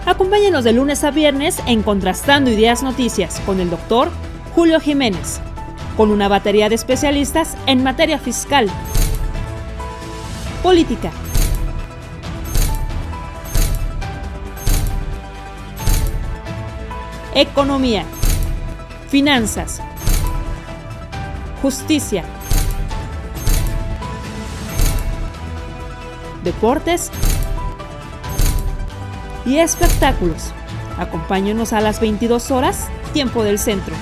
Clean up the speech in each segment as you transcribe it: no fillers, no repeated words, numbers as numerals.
Acompáñenos de lunes a viernes en Contrastando Ideas Noticias con el doctor Julio Jiménez, con una batería de especialistas en materia fiscal, política, economía, finanzas, justicia, deportes y espectáculos. Acompáñenos a las 22 horas, tiempo del centro.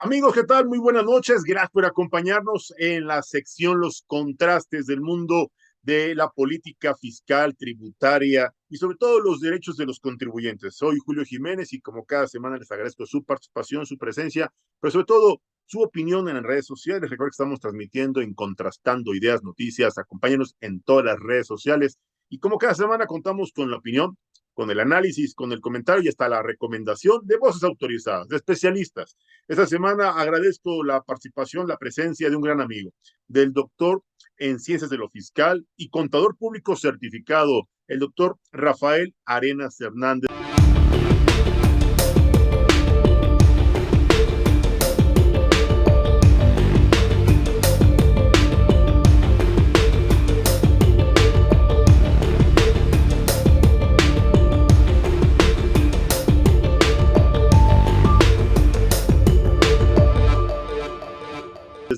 Amigos, ¿qué tal? Muy buenas noches. Gracias por acompañarnos en la sección Los contrastes del mundo de la política fiscal, tributaria y sobre todo los derechos de los contribuyentes. Soy Julio Jiménez y como cada semana les agradezco su participación, su presencia, pero sobre todo su opinión en las redes sociales. Recuerden que estamos transmitiendo en Contrastando Ideas Noticias. Acompáñenos en todas las redes sociales y como cada semana contamos con la opinión, con el análisis, con el comentario y hasta la recomendación de voces autorizadas, de especialistas. Esta semana agradezco la participación, la presencia de un gran amigo, del doctor en Ciencias de lo Fiscal y contador público certificado, el doctor Rafael Arenas Hernández.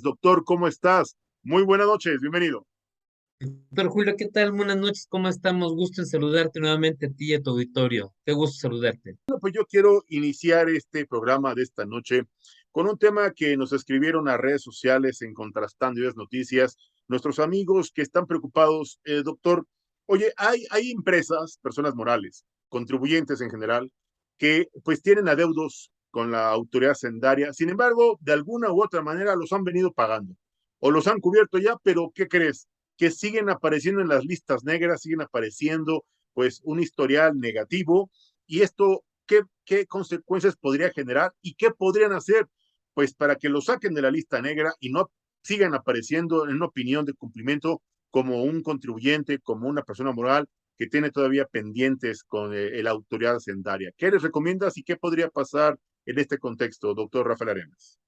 Doctor, ¿cómo estás? Muy buenas noches, bienvenido. Doctor Julio, ¿qué tal? Buenas noches, ¿cómo estamos? Gusto en saludarte nuevamente a ti y a tu auditorio. Qué gusto saludarte. Bueno, pues yo quiero iniciar este programa de esta noche con un tema que nos escribieron a redes sociales en Contrastando Ideas Noticias, nuestros amigos que están preocupados, doctor, oye, hay empresas, personas morales, contribuyentes en general, que pues tienen adeudos con la autoridad hacendaria, sin embargo, de alguna u otra manera los han venido pagando o los han cubierto ya, pero ¿qué crees? Que siguen apareciendo en las listas negras, siguen apareciendo pues un historial negativo y esto qué consecuencias podría generar y qué podrían hacer pues para que lo saquen de la lista negra y no sigan apareciendo en una opinión de cumplimiento como un contribuyente, como una persona moral que tiene todavía pendientes con la autoridad hacendaria. ¿Qué les recomiendas y qué podría pasar en este contexto, doctor Rafael Arenas?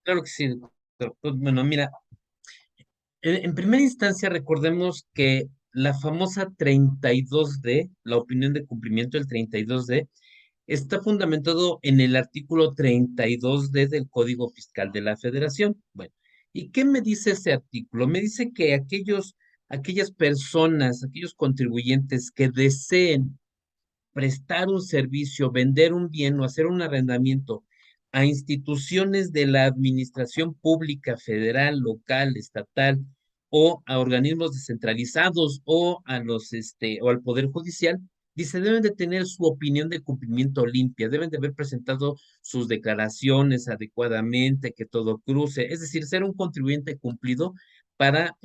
Claro que sí, doctor. Pues, bueno, mira, en primera instancia recordemos que la famosa 32D, la opinión de cumplimiento del 32D, está fundamentado en el artículo 32D del Código Fiscal de la Federación. Bueno, ¿y qué me dice ese artículo? Me dice que aquellas personas, aquellos contribuyentes que deseen prestar un servicio, vender un bien o hacer un arrendamiento a instituciones de la administración pública, federal, local, estatal, o a organismos descentralizados o a o al Poder Judicial, dice, deben de tener su opinión de cumplimiento limpia, deben de haber presentado sus declaraciones adecuadamente, que todo cruce, es decir, ser un contribuyente cumplido para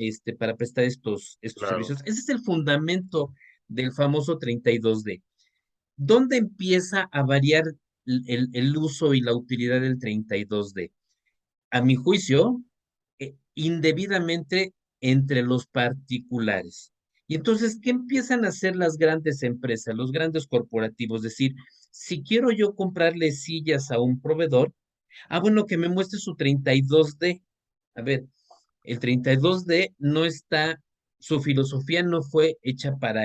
prestar estos Claro, servicios. Ese es el fundamento del famoso 32D. ¿Dónde empieza a variar el uso y la utilidad del 32D? A mi juicio, indebidamente entre los particulares. Y entonces, ¿qué empiezan a hacer las grandes empresas, los grandes corporativos? Es decir, si quiero yo comprarle sillas a un proveedor, bueno, que me muestre su 32D. A ver, el 32D no está, su filosofía no fue hecha para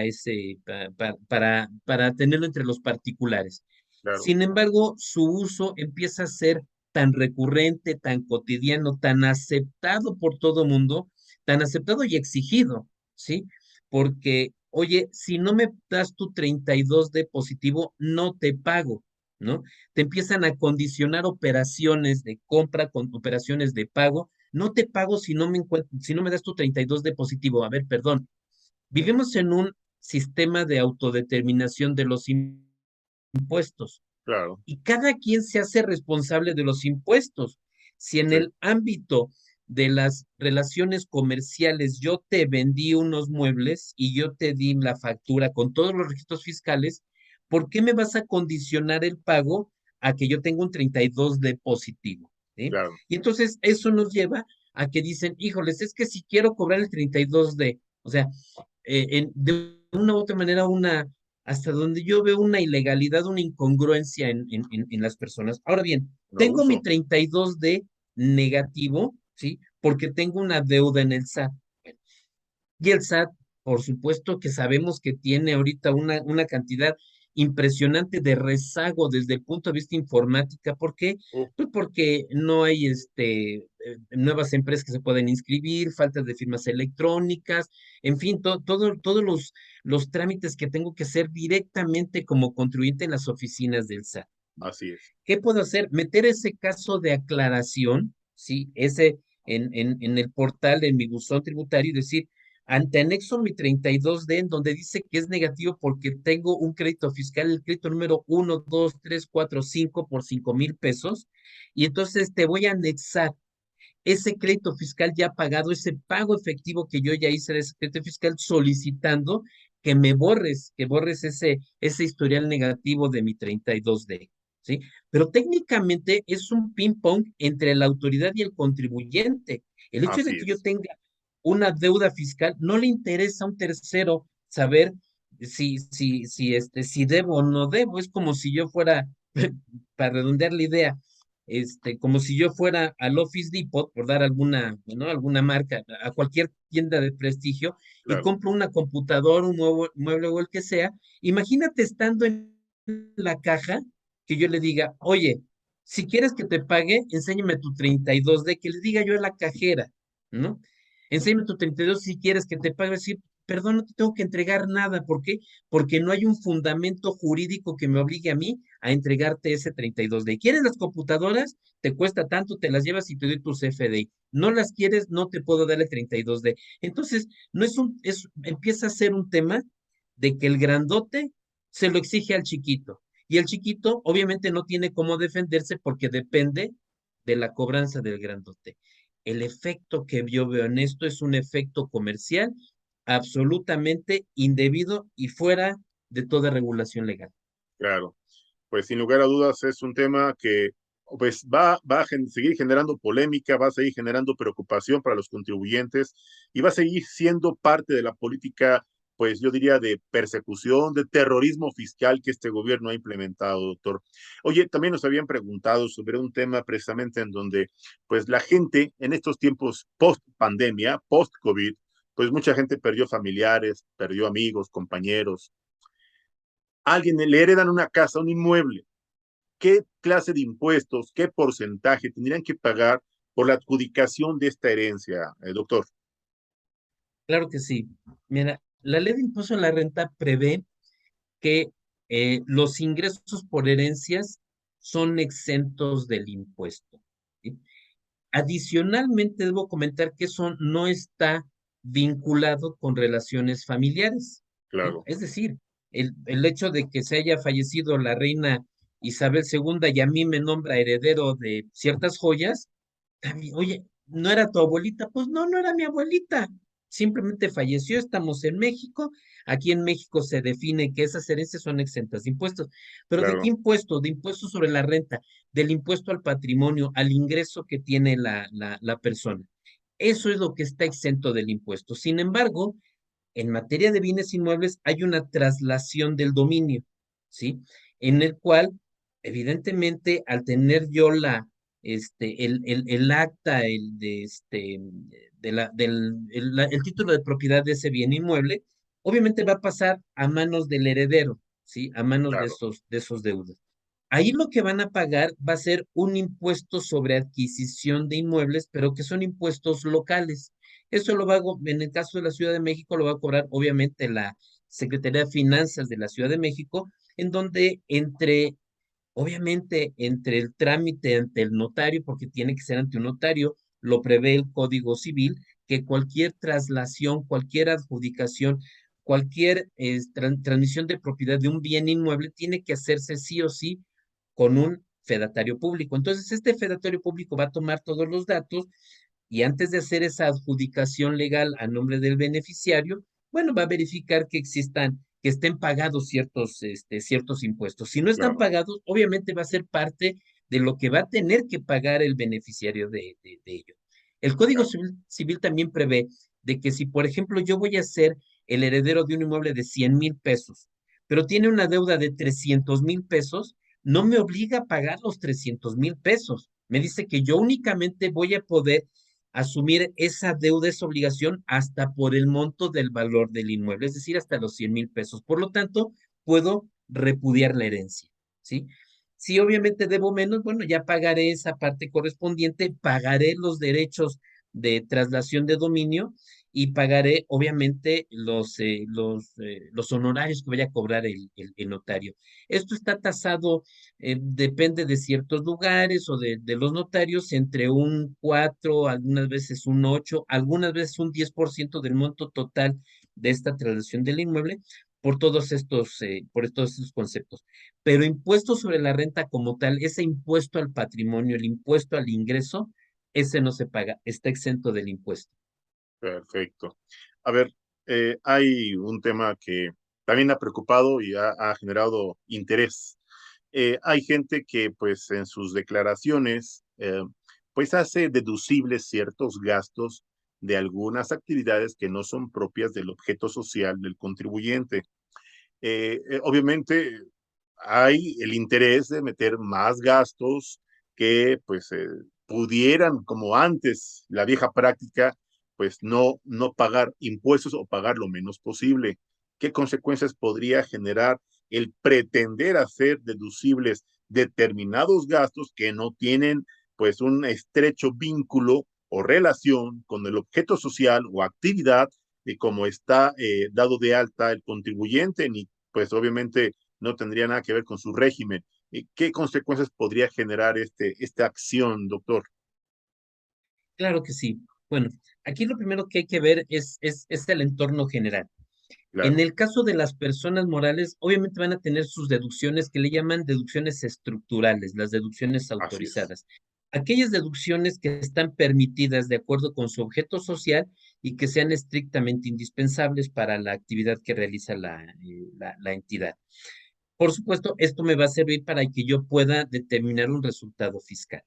para tenerlo entre los particulares. claro, Sin embargo, su uso empieza a ser tan recurrente, tan cotidiano, tan aceptado por todo mundo, tan aceptado y exigido, ¿sí? Porque, oye, si no me das tu 32D positivo, no te pago, ¿no? Te empiezan a condicionar operaciones de compra con operaciones de pago. No te pago si no me das tu 32 de positivo. A ver, perdón. Vivimos en un sistema de autodeterminación de los impuestos claro, y cada quien se hace responsable de los impuestos. Si en sí, el ámbito de las relaciones comerciales yo te vendí unos muebles y yo te di la factura con todos los registros fiscales, ¿por qué me vas a condicionar el pago a que yo tenga un 32 de positivo? ¿Sí? claro, Y entonces eso nos lleva a que dicen, híjoles, es que si quiero cobrar el 32 de, o sea, de una u otra manera hasta donde yo veo una ilegalidad, una incongruencia en las personas. Ahora bien, un tengo mi abuso. 32D negativo, ¿sí? Porque tengo una deuda en el SAT. Y el SAT, por supuesto que sabemos que tiene ahorita una cantidad impresionante de rezago desde el punto de vista informática. ¿Por qué? Oh, Pues porque no hay nuevas empresas que se pueden inscribir, falta de firmas electrónicas, en fin, todos los trámites que tengo que hacer directamente como contribuyente en las oficinas del SAT. así es. ¿Qué puedo hacer? Meter ese caso de aclaración, ¿sí? Ese en el portal, en mi buzón tributario y decir, ante anexo mi 32D, en donde dice que es negativo porque tengo un crédito fiscal, el crédito número 1, 2, 3, 4, 5 por 5,000 pesos, y entonces te voy a anexar ese crédito fiscal ya pagado, ese pago efectivo que yo ya hice de ese crédito fiscal, solicitando que borres ese historial negativo de mi 32D, ¿sí? Pero técnicamente es un ping-pong entre la autoridad y el contribuyente. El hecho de Así que yo es. tenga una deuda fiscal no le interesa a un tercero saber si debo o no debo. Es como si yo fuera, para redondear la idea, como si yo fuera al Office Depot, por dar alguna, ¿no? Alguna marca, a cualquier tienda de prestigio, y Claro. compro una computadora, un nuevo mueble o el que sea. Imagínate estando en la caja, que yo le diga, oye, si quieres que te pague, enséñame tu 32D, que le diga yo a la cajera, ¿no? Enséñame tu 32 si quieres que te pague, decir, perdón, no te tengo que entregar nada. ¿Por qué? Porque no hay un fundamento jurídico que me obligue a mí a entregarte ese 32D. ¿Quieres las computadoras? Te cuesta tanto, te las llevas y te doy tu CFDI. No las quieres, no te puedo dar el 32D. Entonces, no empieza a ser un tema de que el grandote se lo exige al chiquito. Y el chiquito obviamente no tiene cómo defenderse porque depende de la cobranza del grandote. El efecto que yo veo en esto es un efecto comercial absolutamente indebido y fuera de toda regulación legal. Claro, pues sin lugar a dudas es un tema que pues va a seguir generando polémica, va a seguir generando preocupación para los contribuyentes y va a seguir siendo parte de la política, pues yo diría de persecución, de terrorismo fiscal que este gobierno ha implementado, doctor. Oye, también nos habían preguntado sobre un tema precisamente en donde pues la gente en estos tiempos post pandemia, post COVID, pues mucha gente perdió familiares, perdió amigos, compañeros, alguien le heredan una casa, un inmueble, ¿qué clase de impuestos, qué porcentaje tendrían que pagar por la adjudicación de esta herencia, doctor? Claro que sí. Mira, la ley de impuesto a la renta prevé que los ingresos por herencias son exentos del impuesto, ¿sí? Adicionalmente, debo comentar que eso no está vinculado con relaciones familiares, ¿sí? Claro, Es decir, el hecho de que se haya fallecido la reina Isabel II y a mí me nombra heredero de ciertas joyas, también, oye, ¿no era tu abuelita? Pues no, no era mi abuelita. Simplemente falleció, estamos en México. Aquí en México se define que esas herencias son exentas de impuestos. Pero ¿de qué claro, impuesto? De impuesto sobre la renta, del impuesto al patrimonio, al ingreso que tiene la persona. Eso es lo que está exento del impuesto. Sin embargo, en materia de bienes inmuebles hay una traslación del dominio, ¿sí? En el cual, evidentemente, al tener yo el acta, el título de propiedad de ese bien inmueble, obviamente va a pasar a manos del heredero, ¿sí? A manos de claro, esos deudos. Ahí lo que van a pagar va a ser un impuesto sobre adquisición de inmuebles, pero que son impuestos locales. Eso en el caso de la Ciudad de México, lo va a cobrar obviamente la Secretaría de Finanzas de la Ciudad de México, en donde obviamente, entre el trámite ante el notario, porque tiene que ser ante un notario, lo prevé el Código Civil, que cualquier traslación, cualquier adjudicación, cualquier transmisión de propiedad de un bien inmueble tiene que hacerse sí o sí con un fedatario público. Entonces, este fedatario público va a tomar todos los datos y antes de hacer esa adjudicación legal a nombre del beneficiario, bueno, va a verificar que estén pagados ciertos impuestos. Si no están claro, pagados, obviamente va a ser parte de lo que va a tener que pagar el beneficiario de ello. El Código claro, Civil también prevé de que si, por ejemplo, yo voy a hacer el heredero de un inmueble de 100,000 pesos, pero tiene una deuda de 300,000 pesos, no me obliga a pagar los 300,000 pesos. Me dice que yo únicamente voy a poder asumir esa deuda, esa obligación, hasta por el monto del valor del inmueble, es decir, hasta los 100,000 pesos. Por lo tanto, puedo repudiar la herencia, ¿sí? Si obviamente debo menos, bueno, ya pagaré esa parte correspondiente, pagaré los derechos de traslación de dominio y pagaré obviamente los honorarios que vaya a cobrar el notario. Esto está tasado, depende de ciertos lugares o de los notarios, entre un 4, algunas veces un 8, algunas veces un 10% del monto total de esta traslación del inmueble, por todos estos conceptos. Pero impuesto sobre la renta como tal, ese impuesto al patrimonio, el impuesto al ingreso, ese no se paga, está exento del impuesto. Perfecto. A ver, hay un tema que también ha preocupado y ha generado interés. Hay gente que pues en sus declaraciones pues hace deducibles ciertos gastos de algunas actividades que no son propias del objeto social del contribuyente. Obviamente hay el interés de meter más gastos que pues pudieran, como antes, la vieja práctica, pues no pagar impuestos o pagar lo menos posible. ¿Qué consecuencias podría generar el pretender hacer deducibles determinados gastos que no tienen pues un estrecho vínculo o relación con el objeto social o actividad de cómo está dado de alta el contribuyente, ni pues obviamente no tendría nada que ver con su régimen? ¿Qué consecuencias podría generar esta acción, doctor? Claro que sí. Bueno, aquí lo primero que hay que ver es el entorno general. En Claro, el caso de las personas morales, obviamente van a tener sus deducciones que le llaman deducciones estructurales, las deducciones así es. autorizadas. Aquellas deducciones que están permitidas de acuerdo con su objeto social y que sean estrictamente indispensables para la actividad que realiza la entidad. Por supuesto, esto me va a servir para que yo pueda determinar un resultado fiscal.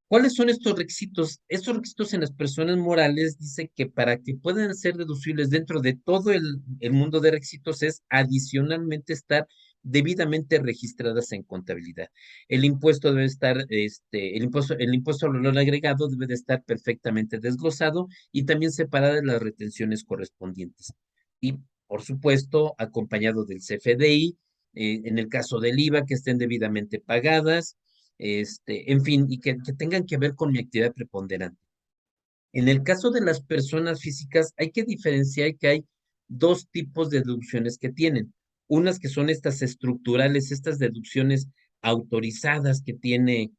¿Cuáles son estos requisitos? Estos requisitos en las personas morales dice que para que puedan ser deducibles dentro de todo el mundo de requisitos es adicionalmente estar debidamente registradas en contabilidad. El impuesto debe estar, el impuesto al valor agregado debe de estar perfectamente desglosado y también separadas las retenciones correspondientes. Y, por supuesto, acompañado del CFDI, en el caso del IVA, que estén debidamente pagadas, en fin, y que tengan que ver con mi actividad preponderante. En el caso de las personas físicas, hay que diferenciar que hay dos tipos de deducciones que tienen. Unas que son estas estructurales, estas deducciones autorizadas que pueden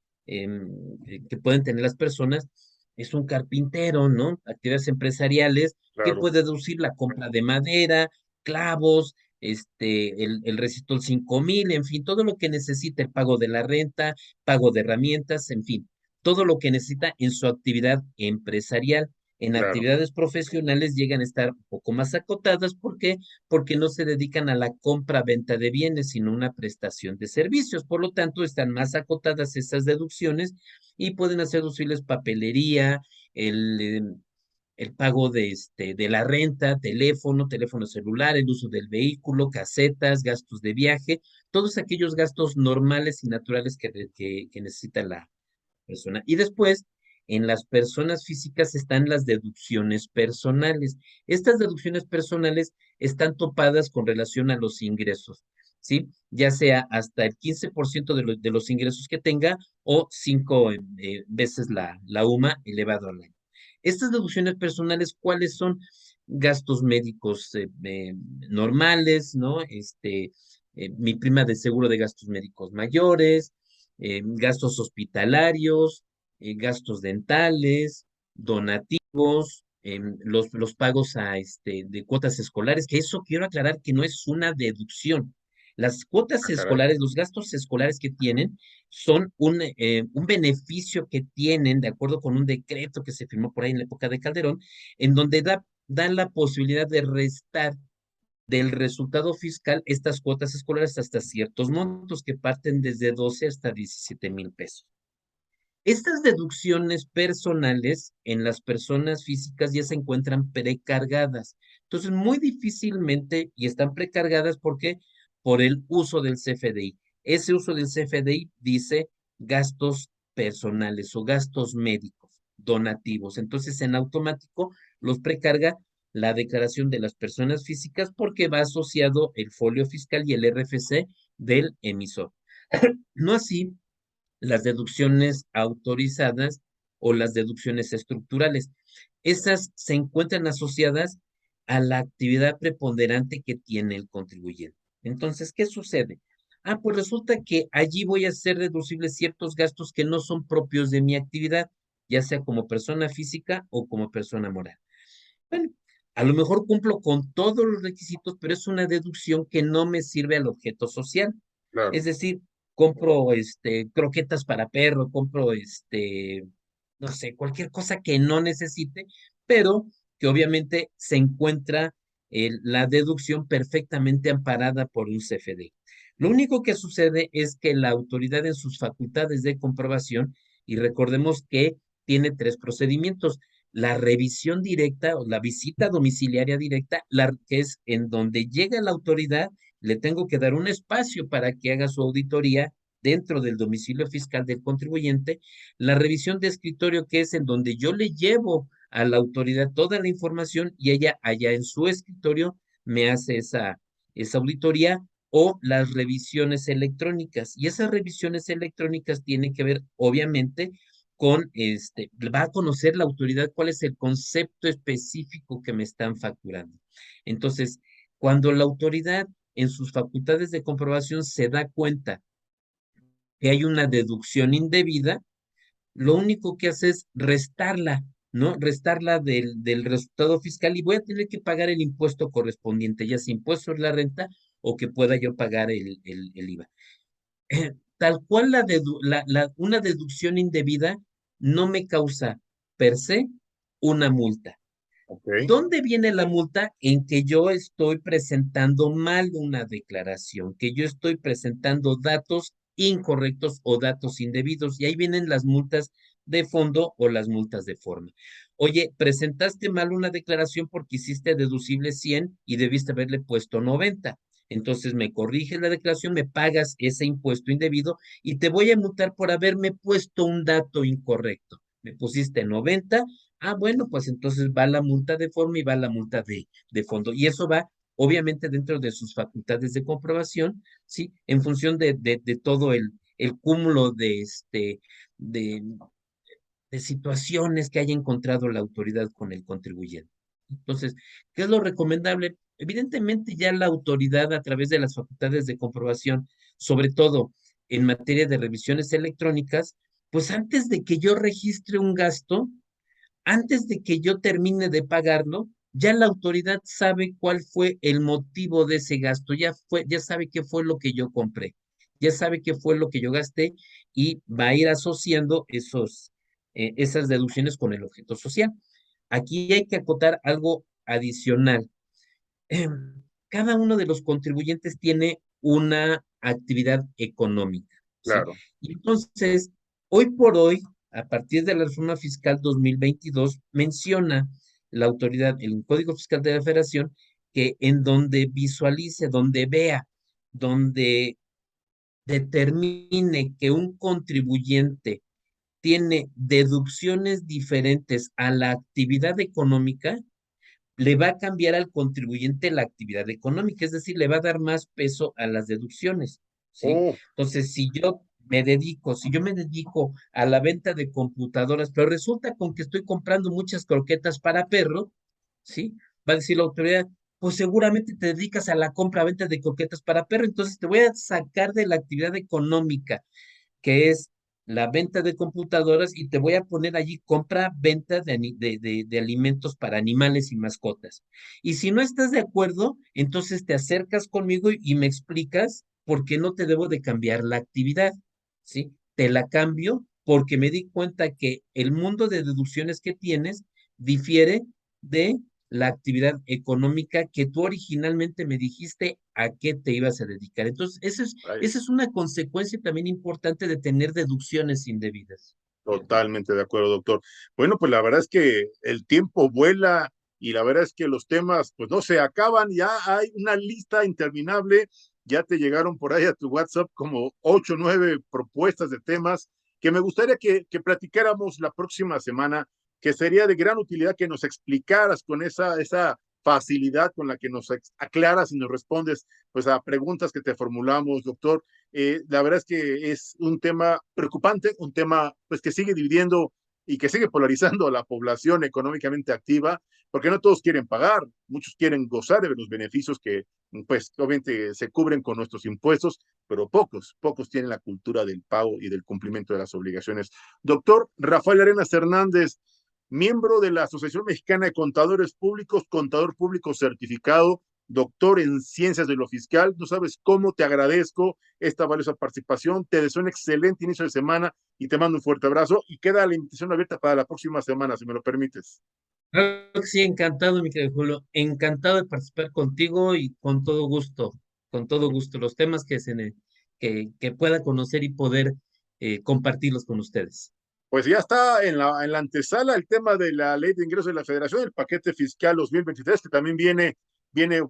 tener las personas. Es un carpintero, ¿no? Actividades empresariales que Claro, puede deducir la compra de madera, clavos, el resistol 5,000, en fin, todo lo que necesita, el pago de la renta, pago de herramientas, en fin, todo lo que necesita en su actividad empresarial. En claro, actividades profesionales llegan a estar un poco más acotadas. ¿Por qué? Porque no se dedican a la compra-venta de bienes, sino una prestación de servicios. Por lo tanto, están más acotadas esas deducciones y pueden hacer deducibles papelería, el, eh, el pago de la renta, teléfono celular, el uso del vehículo, casetas, gastos de viaje, todos aquellos gastos normales y naturales que necesita la persona. Y después, en las personas físicas están las deducciones personales. Estas deducciones personales están topadas con relación a los ingresos, ¿sí? Ya sea hasta el 15% de los ingresos que tenga o 5 veces la UMA elevado al año. Estas deducciones personales, ¿cuáles son? Gastos médicos normales, ¿no? Mi prima de seguro de gastos médicos mayores, gastos hospitalarios, gastos dentales, donativos, los pagos de cuotas escolares, que eso quiero aclarar que no es una deducción. Las cuotas ah, caray, escolares, los gastos escolares que tienen, son un beneficio que tienen de acuerdo con un decreto que se firmó por ahí en la época de Calderón, en donde dan la posibilidad de restar del resultado fiscal estas cuotas escolares hasta ciertos montos que parten desde 12 hasta 17,000 pesos. Estas deducciones personales en las personas físicas ya se encuentran precargadas. Entonces, muy difícilmente, y están precargadas porque por el uso del CFDI. Ese uso del CFDI dice gastos personales o gastos médicos, donativos. Entonces, en automático los precarga la declaración de las personas físicas porque va asociado el folio fiscal y el RFC del emisor. No así las deducciones autorizadas o las deducciones estructurales. Esas se encuentran asociadas a la actividad preponderante que tiene el contribuyente. Entonces, ¿qué sucede? Pues resulta que allí voy a hacer deducibles ciertos gastos que no son propios de mi actividad, ya sea como persona física o como persona moral. Bueno, a lo mejor cumplo con todos los requisitos, pero es una deducción que no me sirve al objeto social. Claro. Es decir, compro croquetas para perro, compro no sé, cualquier cosa que no necesite, pero que obviamente se encuentra la deducción perfectamente amparada por un CFD. Lo único que sucede es que la autoridad en sus facultades de comprobación, y recordemos que tiene tres procedimientos: la revisión directa o la visita domiciliaria directa, que es en donde llega la autoridad, le tengo que dar un espacio para que haga su auditoría dentro del domicilio fiscal del contribuyente; la revisión de escritorio, que es en donde yo le llevo a la autoridad toda la información y ella allá en su escritorio me hace esa auditoría; o las revisiones electrónicas. Y esas revisiones electrónicas tienen que ver, obviamente, va a conocer la autoridad cuál es el concepto específico que me están facturando. Entonces, cuando la autoridad en sus facultades de comprobación se da cuenta que hay una deducción indebida, lo único que hace es restarla, ¿no? Restarla del resultado fiscal, y voy a tener que pagar el impuesto correspondiente, ya sea impuesto sobre la renta o que pueda yo pagar el IVA. Tal cual una deducción indebida no me causa per se una multa. Ok. ¿Dónde viene la multa? En que yo estoy presentando mal una declaración, que yo estoy presentando datos incorrectos o datos indebidos, y ahí vienen las multas de fondo o las multas de forma. Oye, presentaste mal una declaración porque hiciste deducible 100 y debiste haberle puesto 90. Entonces me corriges la declaración, me pagas ese impuesto indebido y te voy a multar por haberme puesto un dato incorrecto. Me pusiste 90. Bueno, pues entonces va la multa de forma y va la multa de fondo. Y eso va, obviamente, dentro de sus facultades de comprobación, ¿sí? En función de todo el cúmulo de, de situaciones que haya encontrado la autoridad con el contribuyente. Entonces, ¿qué es lo recomendable? Evidentemente, ya la autoridad, a través de las facultades de comprobación, sobre todo en materia de revisiones electrónicas, pues antes de que yo registre un gasto, antes de que yo termine de pagarlo, ya la autoridad sabe cuál fue el motivo de ese gasto, ya sabe qué fue lo que yo compré, ya sabe qué fue lo que yo gasté, y va a ir asociando esas deducciones con el objeto social. Aquí hay que acotar algo adicional. Cada uno de los contribuyentes tiene una actividad económica, ¿sí? Claro. Y entonces, hoy por hoy, a partir de la reforma fiscal 2022, menciona la autoridad, el Código Fiscal de la Federación, que en donde visualice, donde vea, donde determine que un contribuyente tiene deducciones diferentes a la actividad económica, le va a cambiar al contribuyente la actividad económica, es decir, le va a dar más peso a las deducciones, ¿sí? Oh, Entonces, si yo me dedico a la venta de computadoras, pero resulta con que estoy comprando muchas croquetas para perro, ¿sí? Va a decir la autoridad, pues seguramente te dedicas a la compra-venta de croquetas para perro, entonces te voy a sacar de la actividad económica, que es la venta de computadoras, y te voy a poner allí compra-venta de alimentos para animales y mascotas. Y si no estás de acuerdo, entonces te acercas conmigo y me explicas por qué no te debo de cambiar la actividad, ¿sí? Te la cambio porque me di cuenta que el mundo de deducciones que tienes difiere de la actividad económica que tú originalmente me dijiste a qué te ibas a dedicar. Entonces, esa rayos. es una consecuencia también importante de tener deducciones indebidas. Totalmente de acuerdo, doctor. Bueno, pues la verdad es que el tiempo vuela y la verdad es que los temas, pues no se acaban, ya hay una lista interminable, ya te llegaron por ahí a tu WhatsApp como 8 o 9 propuestas de temas que me gustaría que platicáramos la próxima semana, que sería de gran utilidad que nos explicaras con esa facilidad con la que nos aclaras y nos respondes pues a preguntas que te formulamos, doctor. La verdad es que es un tema preocupante, un tema pues que sigue dividiendo y que sigue polarizando a la población económicamente activa, porque no todos quieren pagar, muchos quieren gozar de los beneficios que pues obviamente se cubren con nuestros impuestos, pero pocos tienen la cultura del pago y del cumplimiento de las obligaciones. Doctor Rafael Arenas Hernández, miembro de la Asociación Mexicana de Contadores Públicos, contador público certificado, doctor en ciencias de lo fiscal. No sabes cómo te agradezco esta valiosa participación. Te deseo un excelente inicio de semana y te mando un fuerte abrazo y queda la invitación abierta para la próxima semana, si me lo permites. Claro que sí, encantado, mi querido Julio, encantado de participar contigo y con todo gusto, los temas que pueda conocer y poder compartirlos con ustedes. Pues ya está en la antesala el tema de la ley de ingresos de la Federación, el paquete fiscal 2023, que también viene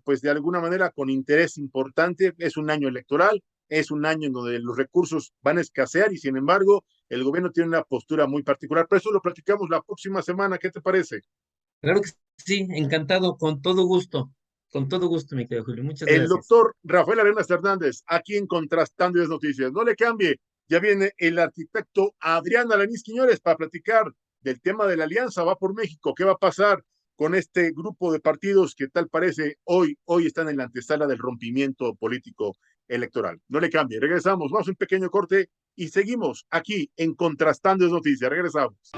pues de alguna manera con interés importante. Es un año electoral, es un año en donde los recursos van a escasear y sin embargo el gobierno tiene una postura muy particular. Pero eso lo platicamos la próxima semana. ¿Qué te parece? Claro que sí, encantado, con todo gusto, mi querido Julio, muchas El gracias. doctor Rafael Arenas Hernández, aquí en Contrastando las Noticias. No le cambie, ya viene el arquitecto Adrián Alanís Quiñones para platicar del tema de la alianza. Va por México. ¿Qué va a pasar con este grupo de partidos que tal parece hoy están en la antesala del rompimiento político electoral? No le cambie, regresamos, vamos a un pequeño corte y seguimos aquí en Contrastando las Noticias. Regresamos.